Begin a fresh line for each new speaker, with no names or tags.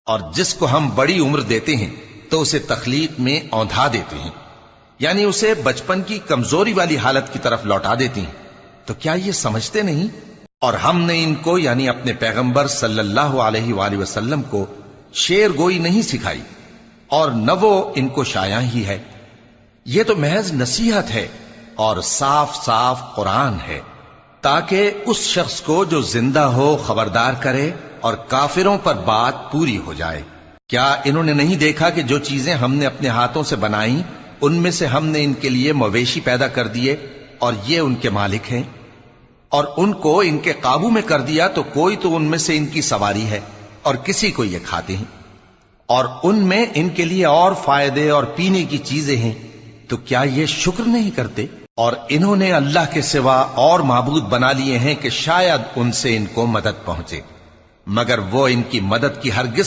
اور جس کو ہم بڑی عمر دیتے ہیں تو اسے تخلیق میں اوندھا دیتے ہیں، یعنی اسے بچپن کی کمزوری والی حالت کی طرف لوٹا دیتے ہیں۔ تو کیا یہ سمجھتے نہیں؟ اور ہم نے ان کو یعنی اپنے پیغمبر صلی اللہ علیہ وآلہ وسلم کو شعر گوئی نہیں سکھائی، اور نہ وہ ان کو شایع ہی ہے۔ یہ تو محض نصیحت ہے اور صاف صاف قرآن ہے، تاکہ اس شخص کو جو زندہ ہو خبردار کرے اور کافروں پر بات پوری ہو جائے۔ کیا انہوں نے نہیں دیکھا کہ جو چیزیں ہم نے اپنے ہاتھوں سے بنائیں ان میں سے ہم نے ان کے لیے مویشی پیدا کر دیے اور یہ ان کے مالک ہیں، اور ان کو ان کے قابو میں کر دیا تو کوئی تو ان میں سے ان کی سواری ہے اور کسی کو یہ کھاتے ہیں، اور ان میں ان کے لیے اور فائدے اور پینے کی چیزیں ہیں، تو کیا یہ شکر نہیں کرتے؟ اور انہوں نے اللہ کے سوا اور معبود بنا لیے ہیں کہ شاید ان سے ان کو مدد پہنچے، مگر وہ ان کی مدد کی ہرگز